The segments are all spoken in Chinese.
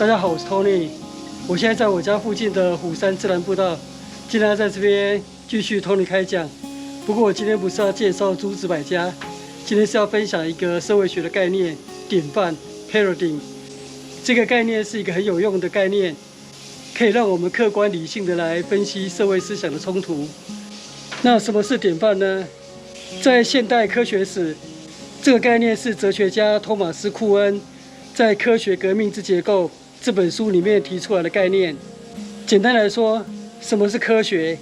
大家好，我是 Tony。我现在在我家附近的虎山自然步道，今天在这边继续 Tony 开讲。不过我今天不是要介绍诸子百家，今天是要分享一个社会学的概念——典范 （paradigm）。这个概念是一个很有用的概念，可以让我们客观理性的来分析社会思想的冲突。那什么是典范呢？在现代科学史，这个概念是哲学家托马斯·库恩在《科学革命之结构》这本书里面提出来的概念。简单来说，什么是科学？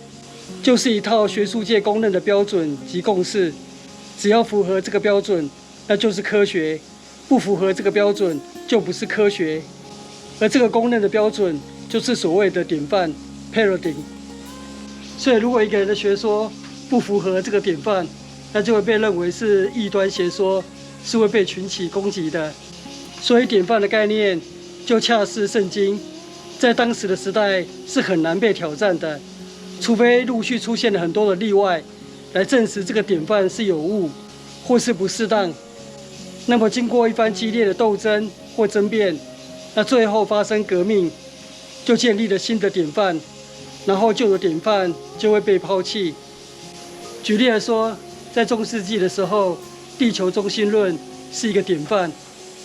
就是一套学术界公认的标准及共识，只要符合这个标准，那就是科学；不符合这个标准，就不是科学。而这个公认的标准，就是所谓的典范 （paradigm）。所以，如果一个人的学说不符合这个典范，那就会被认为是异端邪说，是会被群起攻击的。所以，典范的概念就恰似圣经，在当时的时代是很难被挑战的，除非陆续出现了很多的例外，来证实这个典范是有误或是不适当。那么，经过一番激烈的斗争或争辩，那最后发生革命，就建立了新的典范，然后旧的典范就会被抛弃。举例来说，在中世纪的时候，地球中心论是一个典范。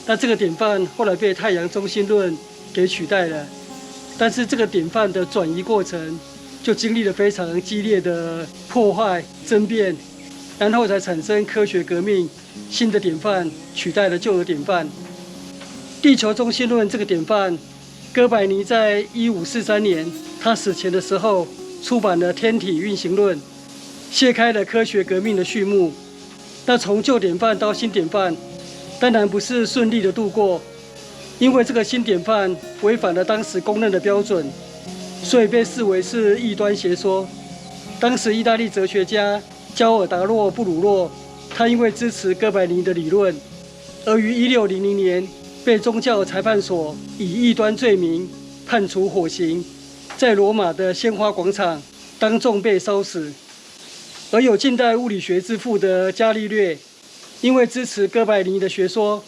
那这个典范后来被太阳中心论给取代了，但是这个典范的转移过程就经历了非常激烈的破坏、争辩，然后才产生科学革命，新的典范取代了旧的典范。地球中心论这个典范，哥白尼在1543年他死前的时候出版了《天体运行论》，揭开了科学革命的序幕。那从旧典范到新典范，当然不是顺利的度过，因为这个新典范违反了当时公认的标准，所以被视为是异端邪说。当时意大利哲学家焦尔达诺·布鲁诺，他因为支持哥白尼的理论，而于1600年被宗教裁判所以异端罪名判处火刑，在罗马的鲜花广场当众被烧死。而有近代物理学之父的伽利略，因为支持哥白尼的学说，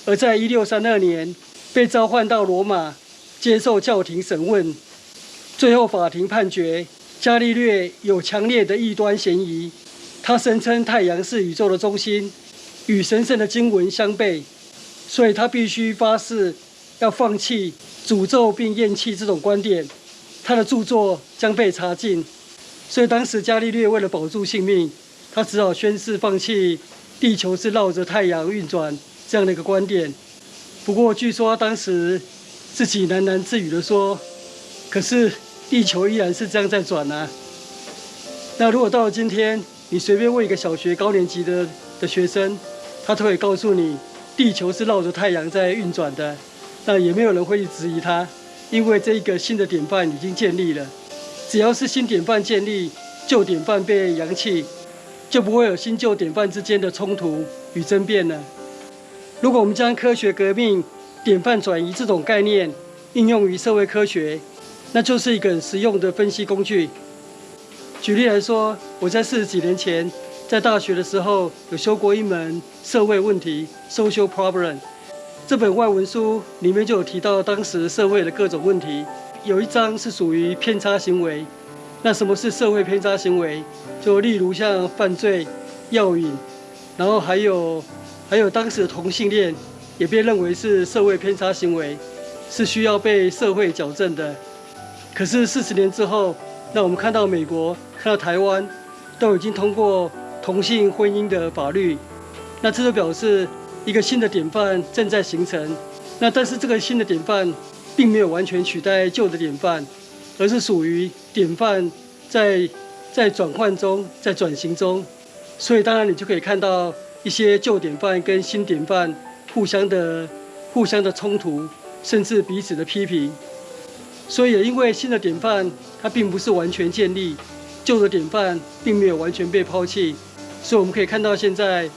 而在1632年被召唤到罗马接受教廷审问。最后法庭判决伽利略有强烈的异端嫌疑，他声称太阳是宇宙的中心，与神圣的经文相悖，所以他必须发誓要放弃、诅咒并厌弃这种观点，他的著作将被查禁。所以当时伽利略为了保住性命，他只好宣誓放弃地球是绕着太阳运转这样的一个观点。不过据说他当时自己喃喃自语地说：“可是地球依然是这样在转啊。”那如果到了今天，你随便问一个小学高年级的学生，他都会告诉你地球是绕着太阳在运转的，那也没有人会去质疑他，因为这一个新的典范已经建立了。只要是新典范建立，旧典范被扬弃，就不会有新旧典范之间的冲突与争辩了。如果我们将科学革命、典范转移这种概念应用于社会科学，那就是一个很实用的分析工具。举例来说，我在40几年前在大学的时候有修过一门社会问题 （Social Problem）。这本外文书里面就有提到当时社会的各种问题。有一章是属于偏差行为。那什么是社会偏差行为？就例如像犯罪、药瘾，然后还有当时的同性恋也被认为是社会偏差行为，是需要被社会矫正的。可是40年之后，那我们看到美国、看到台湾都已经通过同性婚姻的法律，那这就表示一个新的典范正在形成。那但是这个新的典范并没有完全取代旧的典范，而是属于典范在转换中，在转型中。所以当然你就可以看到一些旧典范跟新典范互相的冲突，甚至彼此的批评。所以也因为新的典范它并不是完全建立，旧的典范并没有完全被抛弃，所以我们可以看到现在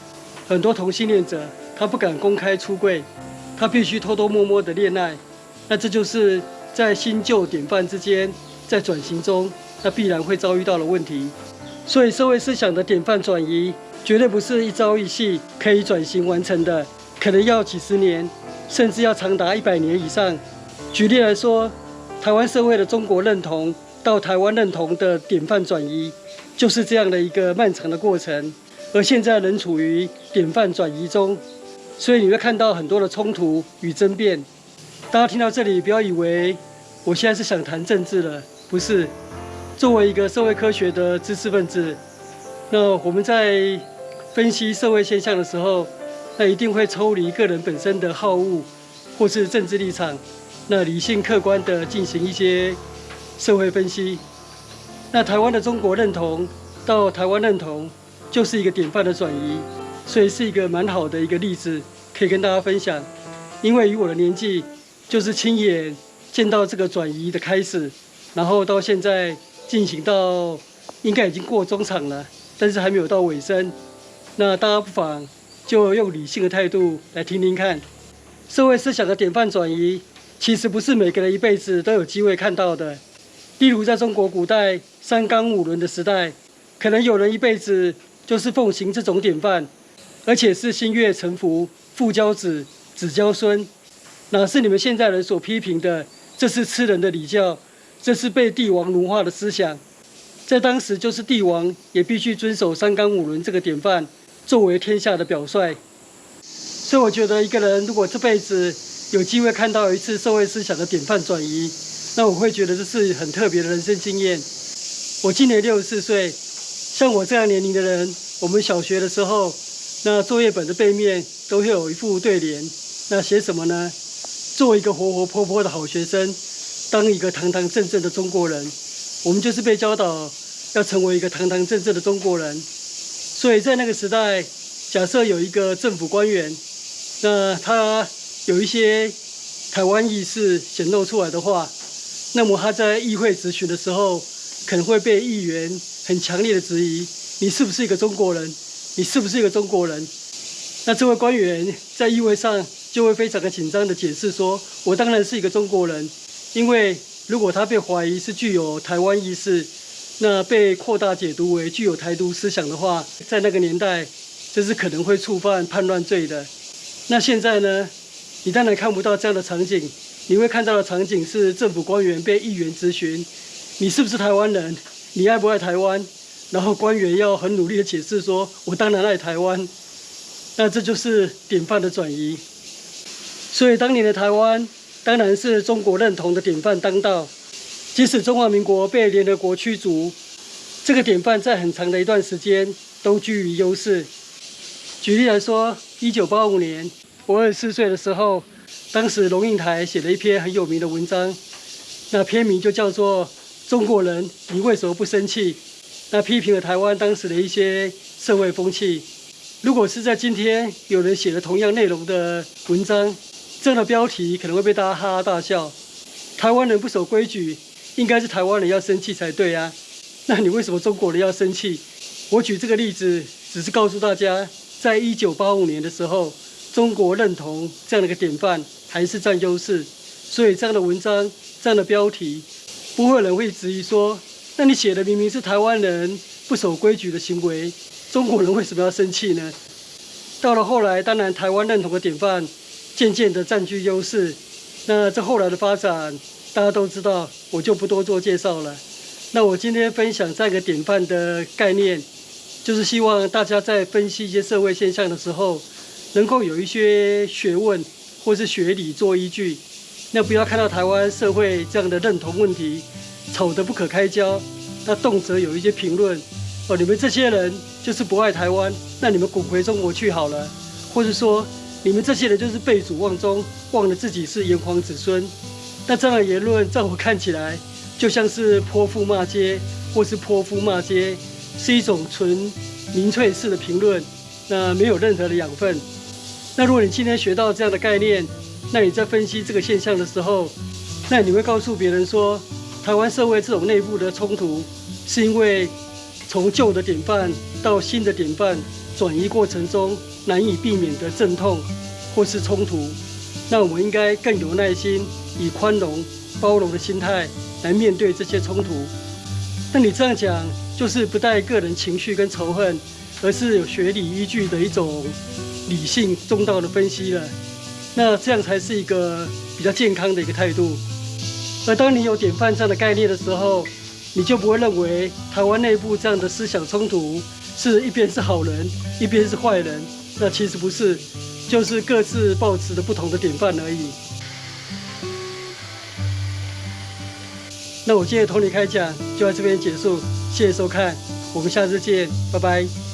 很多同性恋者他不敢公开出柜，他必须偷偷摸摸的恋爱。那这就是在新旧典范之间在转型中，那必然会遭遇到的问题。所以社会思想的典范转移绝对不是一朝一夕可以转型完成的，可能要几十年，甚至要长达100年以上。举例来说，台湾社会的中国认同到台湾认同的典范转移，就是这样的一个漫长的过程。而现在仍处于典范转移中，所以你会看到很多的冲突与争辩。大家听到这里，不要以为我现在是想谈政治了，不是。作为一个社会科学的知识分子，那我们在分析社会现象的时候，那一定会抽离个人本身的好恶或是政治立场，那理性客观地进行一些社会分析。那台湾的中国认同到台湾认同，就是一个典范的转移，所以是一个蛮好的一个例子，可以跟大家分享。因为以我的年纪，就是亲眼见到这个转移的开始，然后到现在进行到应该已经过中场了，但是还没有到尾声。那大家不妨就用理性的态度来听听看，社会思想的典范转移，其实不是每个人一辈子都有机会看到的。例如在中国古代三纲五伦的时代，可能有人一辈子就是奉行这种典范，而且是心悦诚服，父教子，子教孙，哪是你们现在人所批评的？这是吃人的礼教，这是被帝王奴化的思想。在当时，就是帝王也必须遵守三纲五伦这个典范，作为天下的表率。所以我觉得，一个人如果这辈子有机会看到一次社会思想的典范转移，那我会觉得这是很特别的人生经验。我今年64岁，像我这样年龄的人，我们小学的时候，那作业本的背面都会有一副对联，那写什么呢？做一个活活泼泼的好学生，当一个堂堂正正的中国人。我们就是被教导要成为一个堂堂正正的中国人。所以在那个时代，假设有一个政府官员，那他有一些台湾意识显露出来的话，那么他在议会质询的时候，可能会被议员很强烈的质疑：你是不是一个中国人？你是不是一个中国人？那这位官员在议会上就会非常的紧张的解释说：我当然是一个中国人，因为如果他被怀疑是具有台湾意识，那被扩大解读为具有台独思想的话，在那个年代，这是可能会触犯叛乱罪的。那现在呢，你当然看不到这样的场景，你会看到的场景是政府官员被议员质询：你是不是台湾人？你爱不爱台湾？然后官员要很努力的解释说：我当然爱台湾。那这就是典范的转移。所以当年的台湾，当然是中国认同的典范当道。即使中华民国被联合国驱逐，这个典范在很长的一段时间都居于优势。举例来说，1985年我24岁的时候，当时龙应台写了一篇很有名的文章，那篇名就叫做《中国人，你为什么不生气》？那批评了台湾当时的一些社会风气。如果是在今天有人写了同样内容的文章，这样的标题可能会被大家哈哈大笑。台湾人不守规矩，应该是台湾人要生气才对啊。那你为什么中国人要生气？我举这个例子，只是告诉大家，在1985年的时候，中国认同这样的一个典范还是占优势。所以这样的文章、这样的标题，不会有人会质疑说，那你写的明明是台湾人不守规矩的行为，中国人为什么要生气呢？到了后来，当然台湾认同的典范渐渐的占据优势。那这后来的发展，大家都知道，我就不多做介绍了。那我今天分享这样一个典范的概念，就是希望大家在分析一些社会现象的时候，能够有一些学问或是学理做依据。那不要看到台湾社会这样的认同问题吵得不可开交，那动辄有一些评论：哦，你们这些人就是不爱台湾，那你们滚回中国去好了。或是说，你们这些人就是背祖忘宗，忘了自己是炎黄子孙。那这样的言论，在我看起来，就像是泼妇骂街，或是泼妇骂街，是一种纯民粹式的评论，那没有任何的养分。那如果你今天学到这样的概念，那你在分析这个现象的时候，那你会告诉别人说，台湾社会这种内部的冲突，是因为从旧的典范到新的典范转移过程中难以避免的阵痛或是冲突。那我们应该更有耐心，以宽容、包容的心态来面对这些冲突。那你这样讲，就是不带个人情绪跟仇恨，而是有学理依据的一种理性中道的分析了。那这样才是一个比较健康的一个态度。而当你有典范这样的概念的时候，你就不会认为台湾内部这样的思想冲突是一边是好人，一边是坏人。那其实不是，就是各自抱持的不同的典范而已。那我今天的同理开讲就在这边结束，谢谢收看，我们下次见，拜拜。